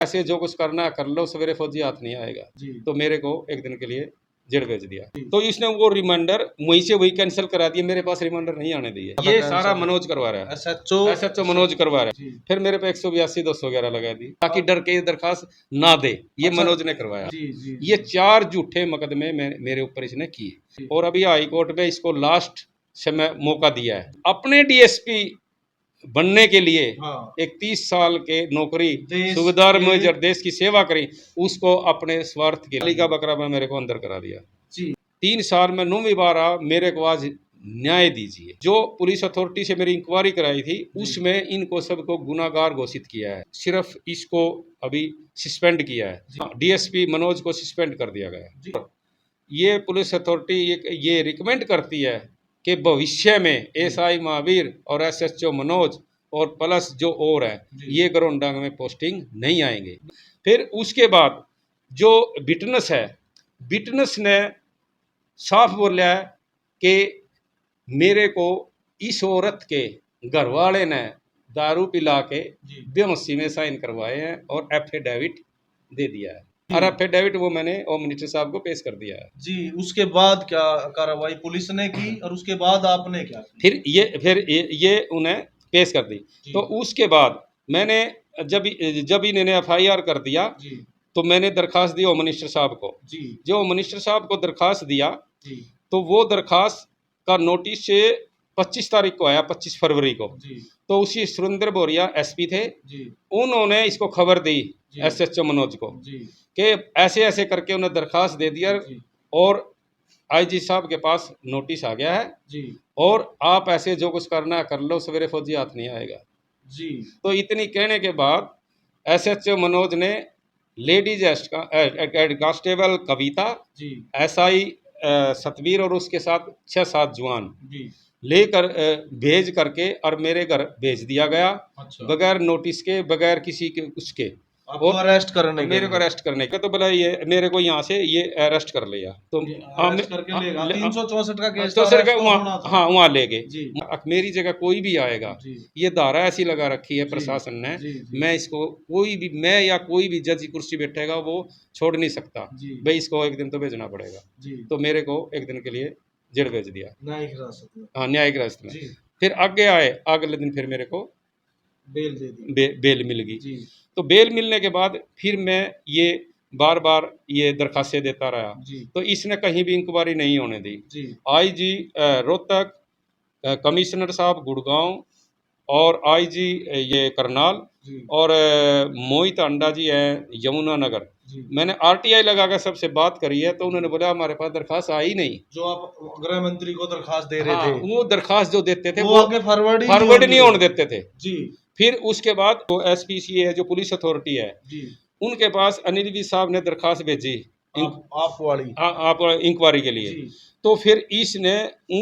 ऐसे जो कुछ करना है कर लो, सवेरे फौजी हाथ नहीं आएगा। तो मेरे को एक दिन के लिए जेल भेज दिया। तो इसने वो रिमाइंडर वहीं से वही कैंसिल करा दिया, मेरे पास रिमाइंडर नहीं आने दिए। ये सारा मनोज करवा रहा है, एसएचओ मनोज करवा रहा है। फिर मेरे पे 182 211 लगा दी ताकि डर के ये दरखास्त ना दे। ये मनोज ने करवाया। ये 4 झूठे मुकदमे मेरे ऊपर इसने किए और अभी हाई कोर्ट में इसको लास्ट समय मौका दिया है अपने डीएसपी बनने के लिए। एक 30 साल के नौकरी सुबेदार मेजर देश की सेवा करी, उसको अपने स्वार्थ के लिए का बकरा में मेरे को अंदर करा दिया। 3 साल में 9वीं बार मेरे को आज न्याय दीजिए। जो पुलिस अथॉरिटी से मेरी इंक्वायरी कराई थी उसमें इनको सबको गुनाहगार घोषित किया है, सिर्फ इसको अभी सस्पेंड किया है। डीएसपी मनोज को सस्पेंड कर दिया गया। ये पुलिस अथॉरिटी ये रिकमेंड करती है कि भविष्य में एसआई महावीर और एसएचओ मनोज और प्लस जो और है ये गरोंडांग में पोस्टिंग नहीं आएंगे। फिर उसके बाद जो विटनेस है, विटनेस ने साफ बोला है कि मेरे को इस औरत के घर वाले ने दारू पिला के बेहोशी में साइन करवाए हैं और एफिडेविट दे दिया है। और एफिडेविट वो मैंने होम मिनिस्टर साहब को पेश कर दिया है। जी, उसके बाद क्या कार्रवाई पुलिस ने की और उसके बाद आपने क्या किया? फिर ये उन्हें पेश कर दी। तो उसके बाद मैंने जब इन्होंने एफआईआर कर दिया तो मैंने दरखास्त दी होम मिनिस्टर साहब को। जो होम मिनिस्टर साहब को दरखास्त दिया तो वो दरखास्त का नोटिस 25 तारीख को आया, 25 फरवरी को। तो उसी सुरेंद्र बोरिया एसपी थे, उन्होंने इसको खबर दी एसएचओ मनोज को कि ऐसे ऐसे करके उन्हें दरखास्त दे दिया और आईजी साहब के पास नोटिस आ गया है और आप ऐसे जो कुछ करना है कर लो, सवेरे फौजी हाथ नहीं आएगा। तो इतनी कहने के बाद एसएचओ मनोज ने लेडीज कांस्टेबल कविता, एसआई सतवीर और उसके साथ 6-7 जवान लेकर भेज करके और मेरे घर भेज दिया गया। बगैर नोटिस के, बगैर किसी के उसके और अरेस्ट करने मेरे को अरेस्ट करने का। तो बोला ये मेरे को यहाँ से ये अरेस्ट कर लिया। तो अरेस्ट करके लेगा 364 का केस तो सर वहाँ ले गए। मेरी जगह कोई भी आएगा, ये धारा ऐसी लगा रखी है प्रशासन ने, मैं इसको कोई भी, मैं या कोई भी जज की कुर्सी बैठेगा वो छोड़ नहीं सकता भाई, इसको एक दिन तो भेजना पड़ेगा। तो मेरे को एक दिन के लिए जेल भेज दिया, न्यायिक हिरासत में। फिर आगे आए, अगले दिन फिर मेरे को बेल दे दी, बेल मिल गई। तो बेल मिलने के बाद फिर मैं ये बार बार ये दरखास्तें देता रहा। तो इसने कहीं भी इंक्वायरी नहीं होने दी। आईजी रोहतक, कमिश्नर साहब गुड़गांव और आईजी ये करनाल और मोहित अंडा जी हैं यमुनानगर, मैंने आरटीआई लगा कर सबसे बात करी है। तो उन्होंने बोला हमारे पास दरखास्त आई नहीं। जो आप गृह मंत्री को दरखास्त दे रहे थे, वो दरखास्त जो देते थे वो आगे फॉरवर्ड नहीं होने देते थे। फिर उसके बाद तो एसपीसी है जो पुलिस अथॉरिटी है, उनके पास अनिल जी साहब ने दरखास्त भेजी आप इंक्वायरी के लिए। तो फिर इसने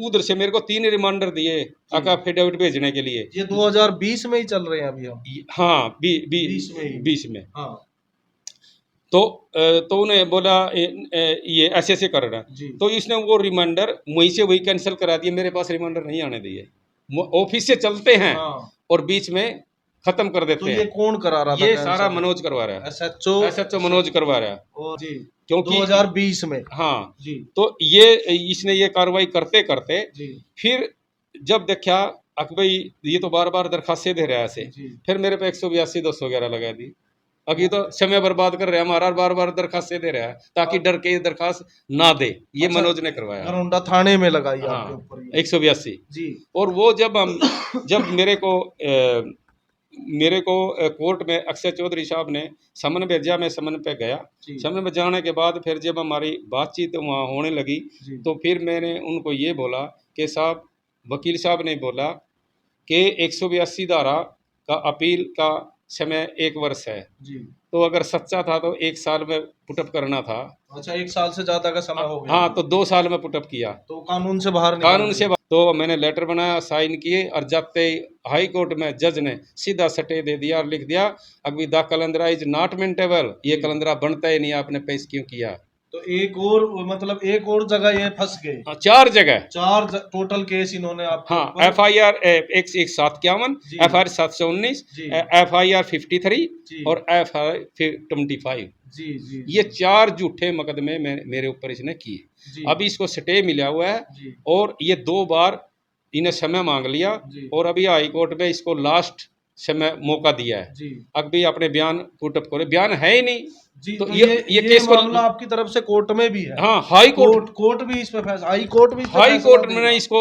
उधर से मेरे को 3 रिमाइंडर दिए एफिडेविट भेजने के लिए। ये 2020 में ही चल रहे हैं अभी हम। हाँ, 20 में। तो उन्हें बोला ये ऐसे ऐसे कर रहा है। तो इसने वो रिमाइंडर वहीं से वही कैंसिल करा दिया, मेरे पास रिमाइंडर नहीं आने दिए। ऑफिस से चलते हैं और बीच में खत्म कर देते हैं। ये कौन करा रहा था? ये सारा मनोज करवा रहा है, एसएचओ मनोज करवा रहा है। क्योंकि 2020 में तो ये इसने ये कार्रवाई करते करते फिर जब देखा भाई ये तो बार बार दरखास्तें दे रहा है ऐसे, फिर मेरे पे 182 211 लगा दी। अब ये तो समय बर्बाद कर रहा है हमारा, बार बार दरखास्तें दे रहा है ताकि डर के ये दरखास्त ना दे। ये मनोज ने करवाया, गरोंडा थाने में लगाई आपके ऊपर 182। और वो जब मेरे को कोर्ट में अक्षय चौधरी साहब ने समन भेजा, मैं समन पे गया। समन में जाने के बाद फिर जब हमारी बातचीत वहाँ होने लगी तो फिर मैंने उनको ये बोला कि साहब, वकील साहब ने बोला कि 182 धारा का अपील का समय 1 वर्ष है। तो अगर सच्चा था तो 1 साल में पुटअप करना था। अच्छा, 1 साल से ज्यादा का समय हो गया। हाँ, तो 2 साल में पुटअप किया तो कानून से बाहर तो मैंने लेटर बनाया, साइन किए और जाते ही हाई कोर्ट में जज ने सीधा सटे दे दिया और लिख दिया अभी द कैलेंडर इज नॉट मेंटेबल, ये कैलेंडर बनता ही नहीं, आपने पेश क्यों किया। तो एक और मतलब एक और जगह ये फंस गए। हाँ, 4 जगह। टोटल केस इन्होंने आपके हाँ, ऊपर। FIR 1751, जी। FIR 719, जी। FIR 53 जी। और FIR 25। जी जी ये 4 झूठे मुकदमे मेरे ऊपर इसने किए। जी। अभी इसको स्टे मिला हुआ है जी। और ये 2 बार इन्हें समय मांग लिया जी। और अभी हाई कोर्ट में इसको लास्ट समय मौका दिया है। जी। अभी अपने बयान पुट अप करे, बयान है ही नहीं। जी, तो तो ये ये केस को मामला आपकी तरफ से कोर्ट में भी है। हाँ, हाई कोर्ट कोर्ट भी इस पे फैसला, हाई कोर्ट भी इस पे हाई फैसला कोर्ट देगा। ने इसको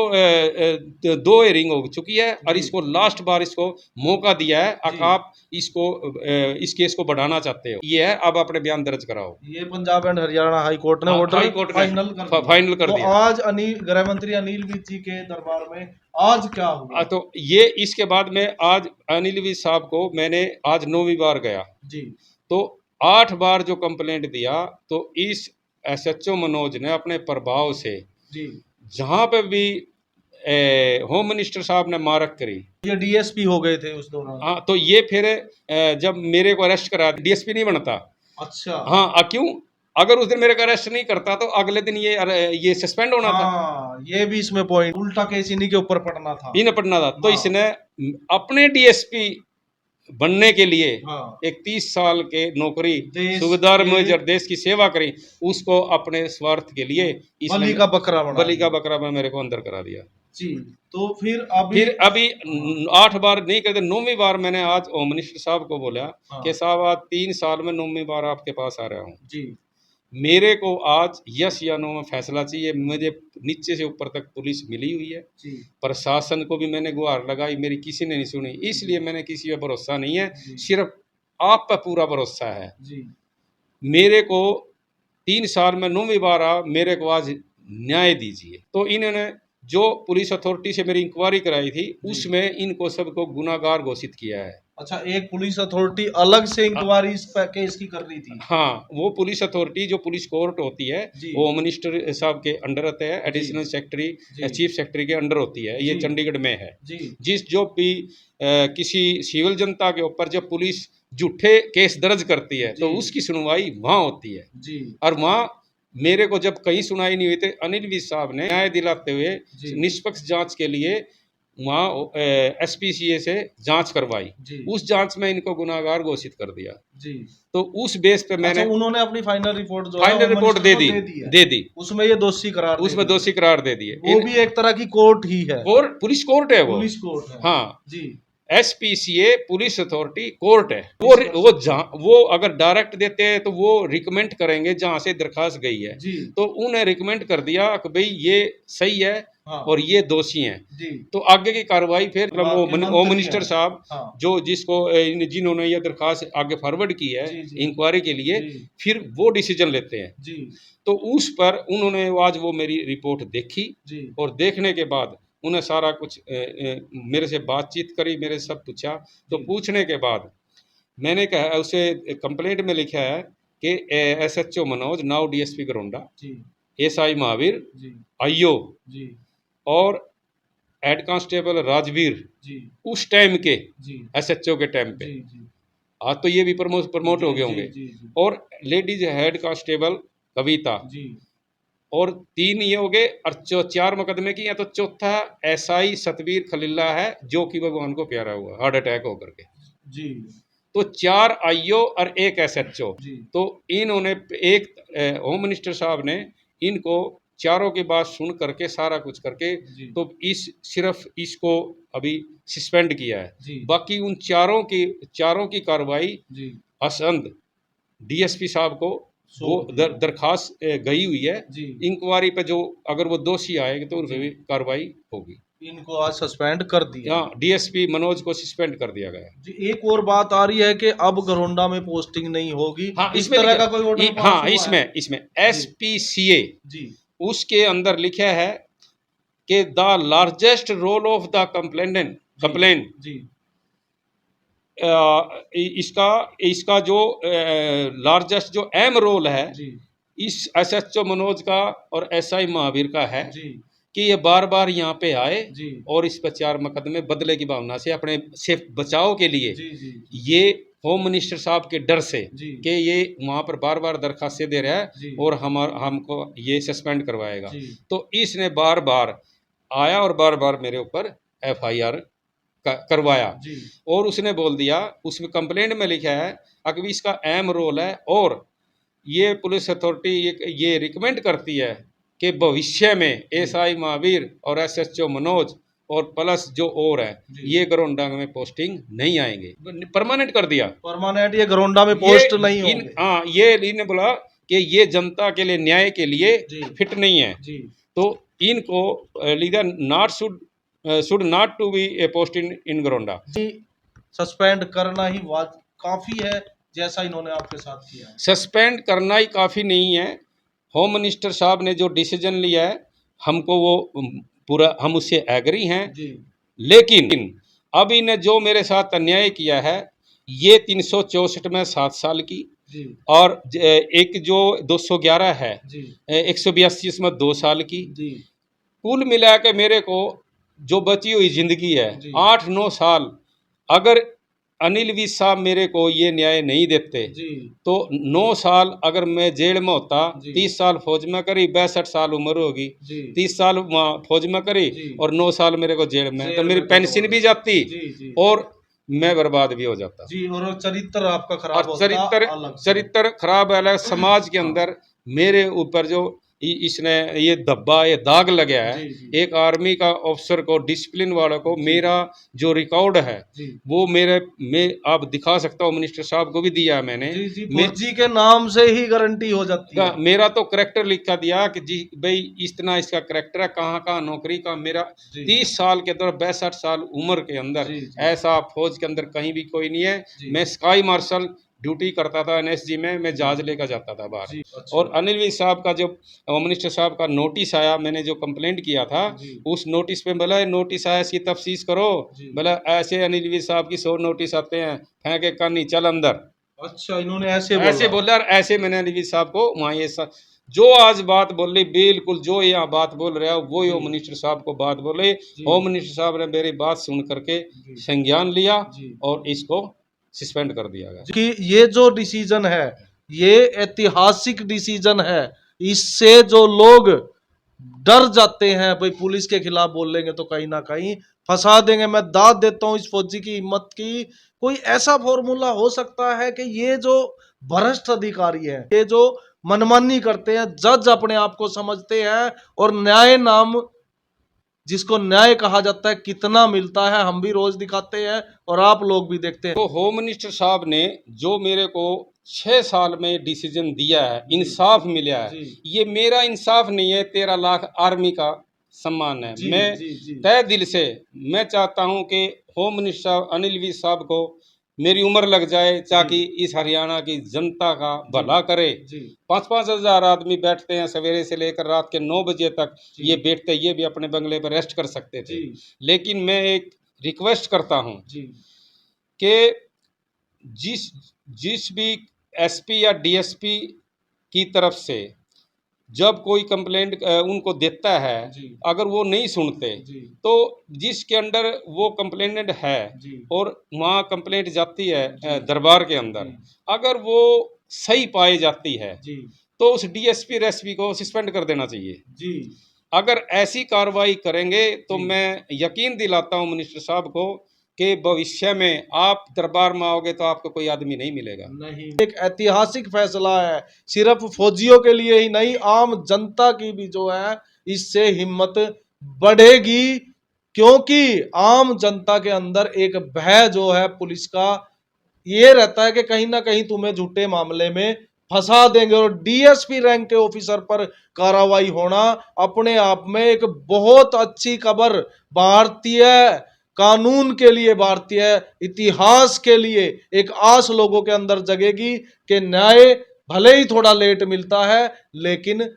2 हेयरिंग हो चुकी है और जी। इसको लास्ट बार इसको मौका दिया है। जी। आप इसको इस केस को बढ़ाना चाहते हो, ये है, अब अपने बयान दर्ज कराओ। ये Punjab and Haryana high court ने हाँ, ऑर्डर हाई कोर्ट ने फाइनल कर कर तो दिया। आज अनिल गृह मंत्री अनिल विज जी के दरबार में आज क्या हुआ? तो ये इसके बाद में आज अनिल विज साहब को मैंने आज 9वीं बार गया, जी। तो 8 बार जो कंप्लेंट दिया, तो इस SHO मनोज ने अपने प्रभाव से जी। जहाँ पे भी होम मिनिस्टर साहब ने मारक करी, ये डीएसपी हो गए थे उस दौरान। हाँ, तो ये फिर जब मेरे को अरेस्ट करा, DSP नहीं बनता। अच्छा। हाँ, क्यों? अगर उस दिन मेरे को अरेस्ट नहीं करता तो अगले दिन ये सस्पेंड होना था, हाँ, ये भी इसमें पॉइंट, उल्टा केस इन्हीं के ऊपर पड़ना था। इन्हें पढ़ना था। तो हाँ। इसने अपने DSP बनने के लिए हाँ। एक 30 साल के नौकरी देश सूबेदार के- मेजर देश की सेवा करी, उसको अपने स्वार्थ के लिए बलि का बकरा बना बलि का दिया। बकरा में मेरे को अंदर करा दिया। जी। तो फिर अभी 8 बार नहीं कहते, 9वीं बार मैंने आज होम मिनिस्टर साहब को बोला हाँ। कि साहब आज 3 साल में 9वीं बार आपके पास आ रहा हूँ, जी। मेरे को आज यस या नो में फैसला चाहिए। मुझे नीचे से ऊपर तक पुलिस मिली हुई है, जी। प्रशासन को भी मैंने गुहार लगाई, मेरी किसी ने नहीं सुनी, इसलिए मैंने किसी पे भरोसा नहीं है, जी। सिर्फ आप पे पूरा भरोसा है। जी। मेरे को 3 साल में 9वीं बार आ, मेरे को आज न्याय दीजिए। तो इन्होंने जो पुलिस अथॉरिटी से मेरी इंक्वायरी कराई थी, उसमें इनको सबको गुनाहगार घोषित किया है। अच्छा, एक पुलिस अथॉरिटी अलग से इंक्वायरी इस केस की कर रही थी। हाँ, वो पुलिस अथॉरिटी जो पुलिस कोर्ट होती है, जी। वो मिनिस्टर साहब के अंडर रहते हैं, एडिशनल सेक्रेटरी, जी। चीफ सेक्रेटरी के अंडर होती है, ये जी। चंडीगढ़ में है। जी। जिस जो भी किसी सिविल जनता के ऊपर जब पुलिस झूठे केस दर्ज करती है, तो जी। उसकी सुनवाई वहाँ होती है। जी। और वहाँ मेरे को जब कहीं सुनाई नहीं हुई थी, अनिल विज साहब ने न्याय दिलाते हुए जी। निष्पक्ष जांच के लिए वहाँ SPCA से जांच करवाई, जी। उस जांच में इनको गुनाहगार घोषित कर दिया। जी। तो उस बेस पे मैंने अच्छा, उन्होंने अपनी फाइनल रिपोर्ट जो है फाइनल होम रिपोर्ट मिनिस्टर को दे है। दी, उसमें ये दोषी करार दे उसमें दिए। दोषी करार दे दिए। वो भी एक तरह की कोर्ट ही है। पुलिस कोर्ट है वो, पुलिस कोर्ट है। हाँ, जी। SPCA पुलिस अथॉरिटी कोर्ट है। वो अगर डायरेक्ट देते हैं तो वो रिकमेंड करेंगे जहां से दरखास्त गई है, जी। तो उन्हें रिकमेंड कर दिया कि भाई ये सही है, हाँ। और ये दोषी हैं। जी। तो आगे की कार्रवाई फिर वो मिनिस्टर साहब, हाँ। जो जिन्होंने ये दरखास्त आगे फॉरवर्ड की है जी। जी। इंक्वायरी के लिए, जी। फिर वो डिसीजन लेते हैं। जी। तो उस पर उन्होंने आज वो मेरी रिपोर्ट देखी, जी। और देखने के बाद उन्हें सारा कुछ मेरे से बातचीत करी, मेरे से सब पूछा। तो जी। पूछने के बाद मैंने कहा, उसे कंप्लेंट में लिखा है कि SHO Manoj, now DSP Gharaunda, जी। SI महावीर, जी। IO जी। और हेड कांस्टेबल राजवीर, जी। उस टाइम के जी। SHO के टाइम पे, जी। जी। आज तो ये भी प्रमोट हो गए होंगे, जी। जी। और लेडीज हेड कांस्टेबल कविता, जी। और 3 ये हो गए, और 4 मुकदमे की हैं। तो चौथा SI सतवीर खलीला है, जो कि भगवान को प्यारा हुआ हार्ट अटैक होकर के। जी। तो 4 IO और 1 SHO। जी। तो इन्होंने एक होम मिनिस्टर साहब ने इनको चारों की बात सुन करके सारा कुछ करके, जी। तो सिर्फ इसको अभी सस्पेंड किया है। जी। बाकी उन चारों की कार्रवाई जी। असंद DSP साहब को वो दरखास्त गई हुई है। जी। इंक्वायरी पे जो अगर वो दोषी आएंगे तो उन पे भी कार्रवाई होगी। इनको आज सस्पेंड कर दिया। हाँ, DSP मनोज को सस्पेंड कर दिया गया। जी। एक और बात आ रही है कि अब गरोंडा में पोस्टिंग नहीं होगी। हाँ, इस तरह का कोई ऑर्डर पास हाँ, हुआ है? इसमें SPCA, जी। उसके अंदर लिखा है कि the largest role of the complain, जी। इसका जो लार्जेस्ट जो अहम रोल है, जी। इस SHO मनोज का और SI महावीर का है, जी। कि ये बार बार यहाँ पे आए, जी। और इस पर 4 मुकदमे बदले की भावना से अपने से बचाव के लिए जी। जी। ये होम मिनिस्टर साहब के डर से जी कि ये वहाँ पर बार बार दरखास्तें दे रहा है जी और हमको ये सस्पेंड करवाएगा, जी तो इसने बार बार आया और बार बार मेरे ऊपर FIR करवाया। जी और उसने बोल दिया, उसमें कंप्लेंट में लिखा है अगर इसका अहम रोल है और ये पुलिस अथॉरिटी ये रिकमेंड करती है कि भविष्य में SI महावीर और SHO मनोज और प्लस जो और है जी ये गरोंडा में पोस्टिंग नहीं आएंगे, परमानेंट कर दिया। परमानेंट ये घरोंडा में पोस्ट नहीं होंगे। हाँ, ये इन्हें बोला कि ये जनता के लिए न्याय के लिए जी फिट नहीं है, जी तो इनको leader not should not to be a post in Gharaunda. जी सस्पेंड करना ही काफी है जैसा इन्होंने आपके साथ किया है। सस्पेंड करना ही काफ़ी नहीं है। होम मिनिस्टर साहब ने जो डिसीजन लिया है हमको वो पूरा हम उससे एग्री हैं, जी लेकिन अब इन्हें जो मेरे साथ अन्याय किया है ये 364 में 7 साल की जी और एक जो 211 है जी 182 में 2 साल की, जी कुल मिला के मेरे को जो बची हुई जिंदगी है जी 8-9 साल, अगर अनिल विज साहब मेरे को ये न्याय नहीं देते जी तो 9 साल अगर मैं जेल में होता, जी 30 साल फौज में करी, 62 साल उम्र होगी, जी 30 साल वहाँ फौज में करी जी और 9 साल मेरे को जेल में, तो मेरी पेंशन भी जाती जी जी और मैं बर्बाद भी हो जाता। जी और चरित्र आपका खराब और होता अलग से। चरित्र खराब है, समाज के अंदर मेरे ऊपर जो इसने ये धब्बा ये दाग लगा है, जी जी एक आर्मी का ऑफिसर को डिसिप्लिन वालों को मेरा जो रिकॉर्ड है जी वो मैं आप दिखा सकता हूँ, मिनिस्टर साहब को भी दिया है मैंने। जी जी फौजी के नाम से ही गारंटी हो जाती है। मेरा तो करेक्टर लिखा दिया कि जी भाई इतना इसका करेक्टर है, कहाँ कहाँ नौकरी का मेरा जी 30 साल के अंदर 62 साल उम्र के अंदर जी जी ऐसा फौज के अंदर कहीं भी कोई नहीं है। जी मैं स्काई मार्शल ड्यूटी करता था NSG में, मैं जहाज लेकर जाता था बाहर। जी अच्छा और अनिल विज साहब का जो होम मिनिस्टर साहब का नोटिस आया, मैंने जो कंप्लेंट किया था जी उस नोटिस पे बोला नोटिस आया इसकी तफ्तीश करो, जी बोला ऐसे अनिल विज साहब की 100 नोटिस आते हैं, फेंके कहानी चल अंदर। अच्छा इन्होंने ऐसे ऐसे बोला और ऐसे मैंने अनिल विज साहब को वहाँ ये जो आज बात बोल रही बिल्कुल जो यहाँ बात बोल रहा है वो होम मिनिस्टर साहब को बात बोले। जी होम मिनिस्टर साहब ने मेरी बात सुन करके जी संज्ञान लिया जी और इसको सस्पेंड कर दिया गया। कि ये जो डिसीजन है ये ऐतिहासिक डिसीजन है। इससे जो लोग डर जाते हैं भाई पुलिस के खिलाफ बोलेंगे तो कहीं ना कहीं फंसा देंगे। मैं दाद देता हूं इस फौजी की हिम्मत की। कोई ऐसा फॉर्मूला हो सकता है कि ये जो भ्रष्ट अधिकारी है, ये जो मनमानी करते हैं, जज अपने आप को समझते हैं और न्याय नाम जिसको न्याय कहा जाता है कितना मिलता है हम भी रोज दिखाते हैं और आप लोग भी देखते हैं। तो होम मिनिस्टर साहब ने जो मेरे को 6 साल में डिसीजन दिया है, इंसाफ मिला है, जी ये मेरा इंसाफ नहीं है, 13 लाख आर्मी का सम्मान है। जी मैं जी जी तय दिल से मैं चाहता हूं कि होम मिनिस्टर अनिल विज साहब को मेरी उम्र लग जाए ताकि इस हरियाणा की जनता का भला करे। जी 5-5 हजार आदमी बैठते हैं सवेरे से लेकर रात के 9 बजे तक, जी ये बैठते ये भी अपने बंगले पर रेस्ट कर सकते थे। जी लेकिन मैं एक रिक्वेस्ट करता हूं जी कि जिस जिस भी SP या DSP की तरफ से जब कोई कंप्लेंट उनको देता है, जी अगर वो नहीं सुनते जी तो जिसके अंडर वो कंप्लेनेंट है जी और वहाँ कंप्लेंट जाती है जी दरबार के अंदर, जी अगर वो सही पाई जाती है जी तो उस DSP और SP को सस्पेंड कर देना चाहिए। जी अगर ऐसी कार्रवाई करेंगे तो जी मैं यकीन दिलाता हूँ मिनिस्टर साहब को कि भविष्य में आप दरबार में आओगे तो आपको कोई आदमी नहीं मिलेगा। नहीं, एक ऐतिहासिक फैसला है, सिर्फ फौजियों के लिए ही नहीं आम जनता की भी जो है इससे हिम्मत बढ़ेगी। क्योंकि आम जनता के अंदर एक भय जो है पुलिस का ये रहता है कि कहीं ना कहीं तुम्हें झूठे मामले में फंसा देंगे। और DSP रैंक के ऑफिसर पर कार्रवाई होना अपने आप में एक बहुत अच्छी खबर, भारतीय कानून के लिए, भारतीय इतिहास के लिए एक आस लोगों के अंदर जगेगी कि न्याय भले ही थोड़ा लेट मिलता है लेकिन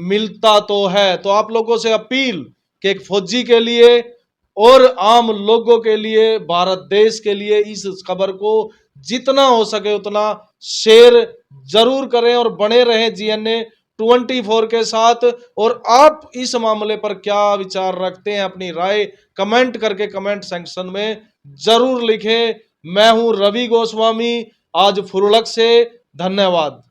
मिलता तो है। तो आप लोगों से अपील कि एक फौजी के लिए और आम लोगों के लिए, भारत देश के लिए इस खबर को जितना हो सके उतना शेयर जरूर करें और बने रहें GNA 24 के साथ। और आप इस मामले पर क्या विचार रखते हैं, अपनी राय कमेंट करके कमेंट सेक्शन में जरूर लिखें। मैं हूं रवि गोस्वामी, आज फुरलक से। धन्यवाद।